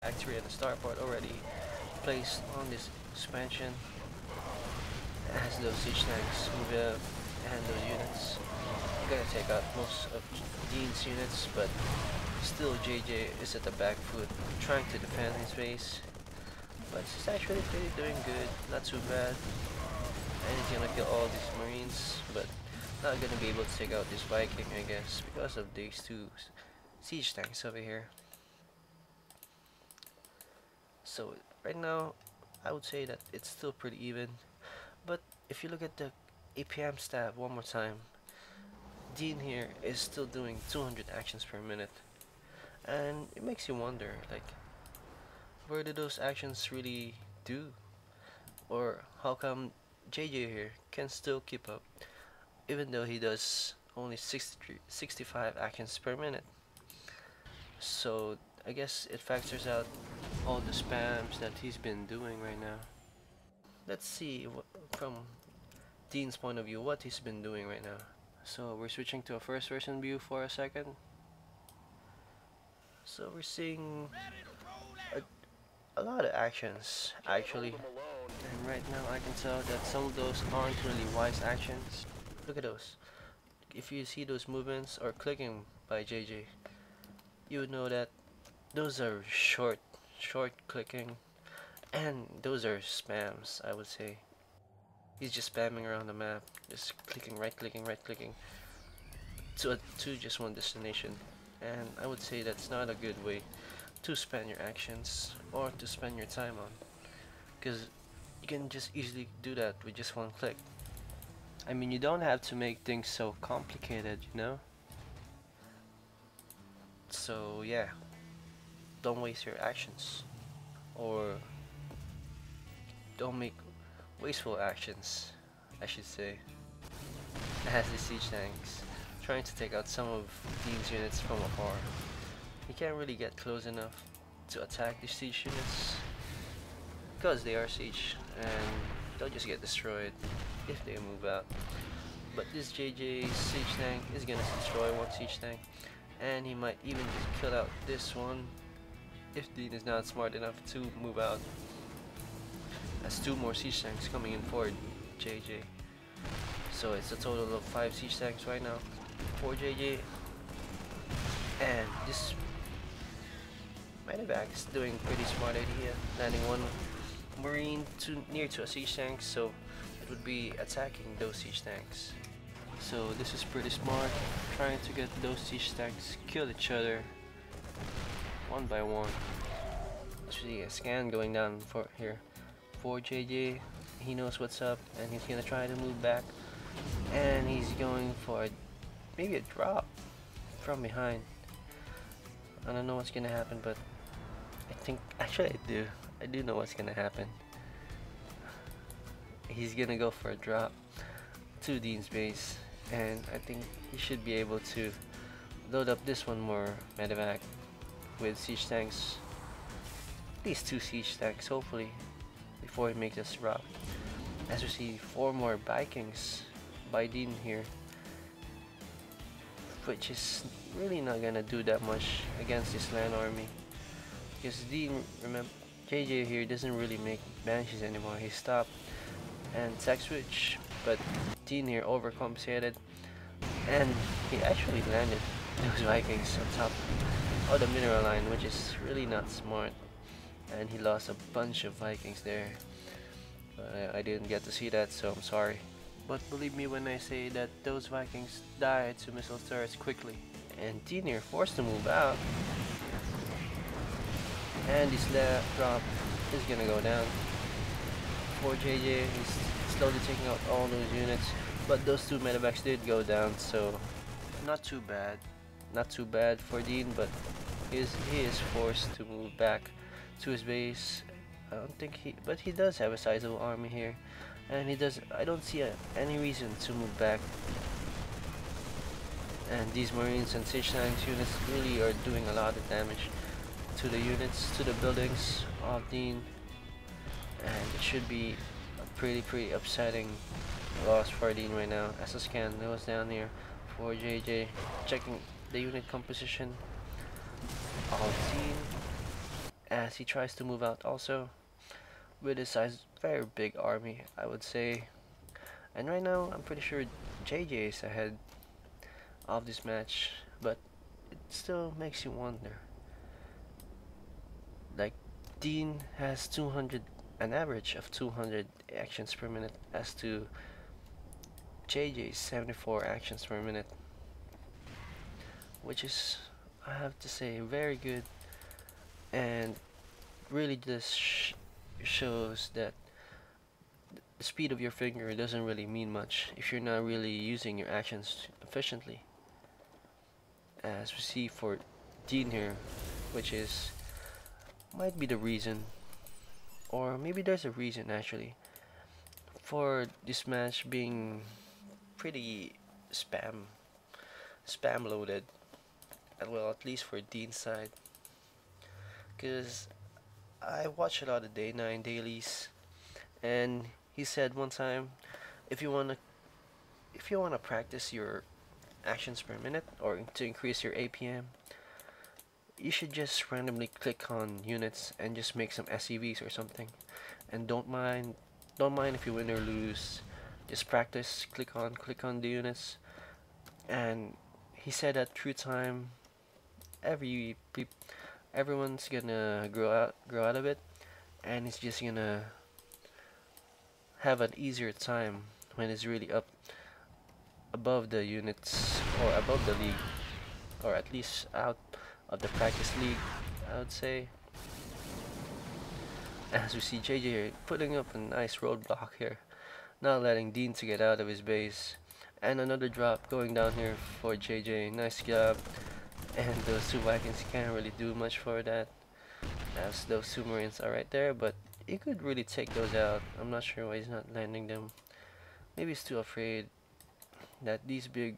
factory and the starport already placed on this expansion. As those siege tanks move up and those units, I'm gonna take out most of Dean's units, but still JJ is at the back foot trying to defend his base. But he's actually pretty doing good, not too bad. And he's gonna kill all these marines, but not gonna be able to take out this Viking, I guess, because of these two siege tanks over here. So right now, I would say that it's still pretty even. But if you look at the APM stat one more time, Dean here is still doing 200 actions per minute. And it makes you wonder, like, where do those actions really do? Or how come JJ here can still keep up, even though he does only 65 actions per minute? So I guess it factors out all the spams that he's been doing right now. Let's see from Dean's point of view what he's been doing right now. So we're switching to a first person view for a second. So we're seeing a lot of actions actually, and right now I can tell that some of those aren't really wise actions. Look at those. If you see those movements or clicking by JJ, you would know that those are short clicking, and those are spams, I would say. He's just spamming around the map, just clicking, right clicking to just one destination, and I would say that's not a good way to spend your actions or to spend your time on, because you can just easily do that with just one click. I mean, you don't have to make things so complicated, you know? So yeah, don't waste your actions, or don't make wasteful actions, I should say. As the siege tanks trying to take out some of Dean's units from afar. You can't really get close enough to attack the siege units because they are siege and they'll just get destroyed if they move out. But this JJ siege tank is gonna destroy one siege tank, and he might even just kill out this one if Dean is not smart enough to move out. That's two more siege tanks coming in for JJ. So it's a total of 5 siege tanks right now for JJ. And this medevac is doing pretty smart idea, landing one marine near to a siege tank, so it would be attacking those siege tanks. So this is pretty smart, trying to get those siege tanks kill each other one by one. See a scan going down for here for JJ. He knows what's up and he's gonna try to move back, and he's going for maybe a drop from behind. I don't know what's gonna happen, but I think actually I do know what's gonna happen. He's gonna go for a drop to Dean's base, and I think he should be able to load up this one more medevac with siege tanks, at least 2 siege tanks hopefully, before he makes us drop. As we see 4 more Vikings by Dean here, which is really not gonna do that much against this land army, because Dean, remember, JJ here doesn't really make banshees anymore. He stopped and tech switch, but Dean here overcompensated, and he actually landed those Vikings on top of the mineral line, which is really not smart, and he lost a bunch of Vikings there. I didn't get to see that, so I'm sorry. But believe me when I say that those Vikings died to missile turrets quickly. And Dean here forced to move out, and this left drop is gonna go down. For JJ, he's slowly taking out all those units, but those 2 medevacs did go down, so not too bad. Not too bad for Dean, but he is forced to move back to his base. I don't think but he does have a sizable army here, and I don't see any reason to move back. And these marines and siege tanks units really are doing a lot of damage to the units, to the buildings of Dean, and it should be a pretty upsetting loss for Dean right now. As a scan goes down here for JJ, checking the unit composition of Dean, as he tries to move out also with his size very big army, I would say. And right now, I'm pretty sure JJ is ahead of this match, but it still makes you wonder. Like, Dean has 200, an average of 200 actions per minute, as to JJ's 74 actions per minute, which is, I have to say, very good, and really just shows that the speed of your finger doesn't really mean much if you're not really using your actions efficiently. As we see for Dean here, which is might be the reason, or maybe there's a reason actually, for this match being pretty spam loaded, well, at least for Dean's side, because I watch a lot of Day 9 dailies, and he said one time, if you wanna practice your actions per minute or to increase your APM, you should just randomly click on units and just make some SCVs or something, and don't mind if you win or lose. Just practice, click on the units, and he said that through time, everyone's gonna grow out of it, and it's just gonna have an easier time when it's really up above the units or above the league, or at least out of the practice league, I would say. As we see JJ here putting up a nice roadblock here, not letting Dean to get out of his base. And another drop going down here for JJ. Nice job. And those two Vikings can't really do much for that, as those two Marines are right there, but he could really take those out. I'm not sure why he's not landing them. Maybe he's too afraid that these big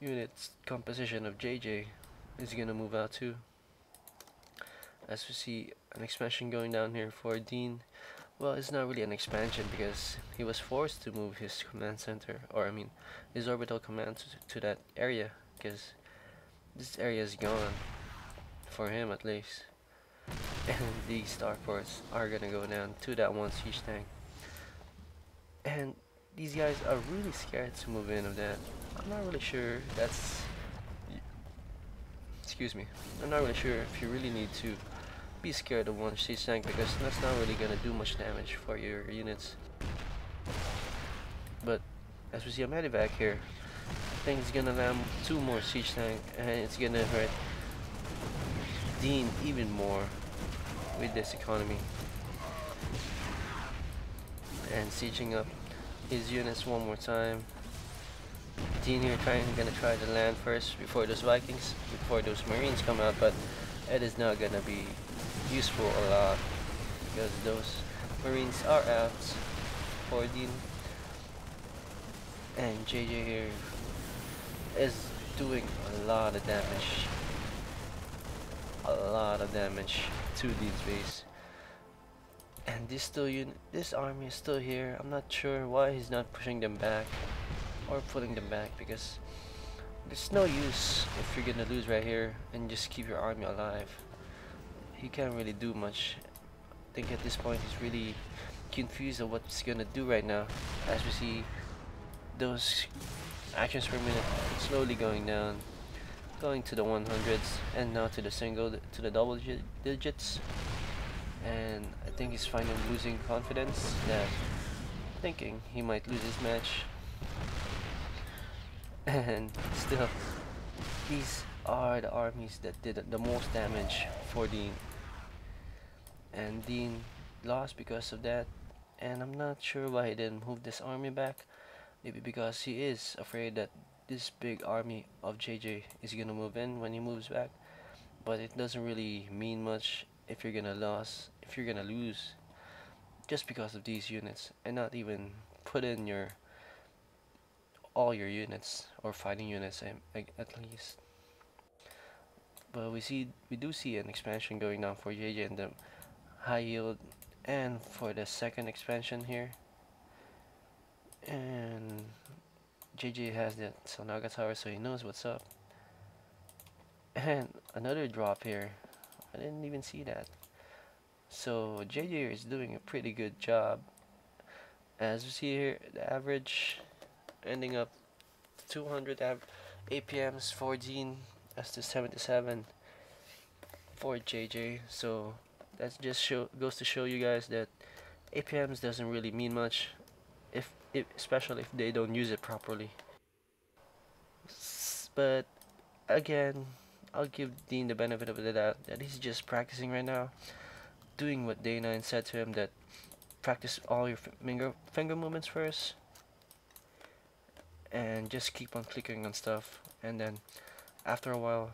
units composition of JJ is gonna move out too. As we see an expansion going down here for Dean. Well, it's not really an expansion because he was forced to move his command center, or I mean, his orbital command to that area, because this area is gone, for him at least. And these starports are gonna go down to that one siege tank. And these guys are really scared to move in of that. I'm not really sure that's... Excuse me. I'm not really sure if you really need to be scared of one siege tank, because that's not really gonna do much damage for your units. But as we see a medevac here, I think it's gonna land two more siege tank, and it's gonna hurt Dean even more with this economy. And sieging up his units one more time. Dean here gonna try to land first before those Vikings, before those Marines come out, but it is not gonna be useful a lot because those Marines are out for Dean. And JJ here is doing a lot of damage. To Dean's base. And this army is still here. I'm not sure why he's not pushing them back or pulling them back, because there's no use if you're gonna lose right here and just keep your army alive. He can't really do much. I think at this point he's really confused of what he's gonna do right now, as we see those actions per minute slowly going down, going to the 100s, and now to the double digits. And I think he's finally losing confidence, that thinking he might lose this match. And still, these are the armies that did the most damage for Dean, and Dean lost because of that. And I'm not sure why he didn't move this army back. Maybe because he is afraid that this big army of JJ is gonna move in when he moves back. But it doesn't really mean much if you're gonna lose just because of these units, and not even put in all your units or fighting units at least. But we do see an expansion going down for JJ and the high yield, and for the second expansion here. And JJ has that Sonaga tower, so he knows what's up. And another drop here. I didn't even see that. So JJ is doing a pretty good job. As you see here, the average ending up 200 APMs for Gene as to 77 for JJ. So that just goes to show you guys that APMs doesn't really mean much if especially if they don't use it properly. But again, I'll give Dean the benefit of the doubt that he's just practicing right now, doing what Day 9 said to him, that practice all your finger movements first and just keep on clicking on stuff, and then after a while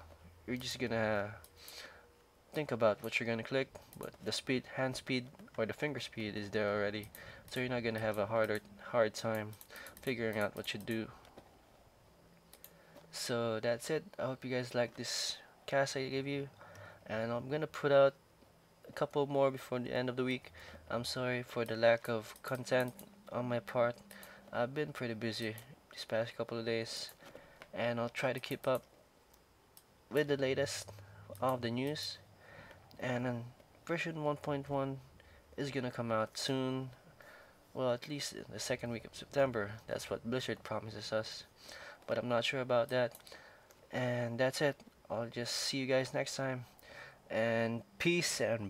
you're just gonna think about what you're gonna click, but the hand speed or the finger speed is there already, so you're not gonna have a hard time figuring out what you do. So that's it. I hope you guys like this cast I gave you, and I'm gonna put out a couple more before the end of the week. I'm sorry for the lack of content on my part. I've been pretty busy these past couple of days, and I'll try to keep up with the latest of the news. And then version 1.1 is gonna come out soon. Well, at least in the second week of September. That's what Blizzard promises us, but I'm not sure about that. And that's it. I'll just see you guys next time. And peace and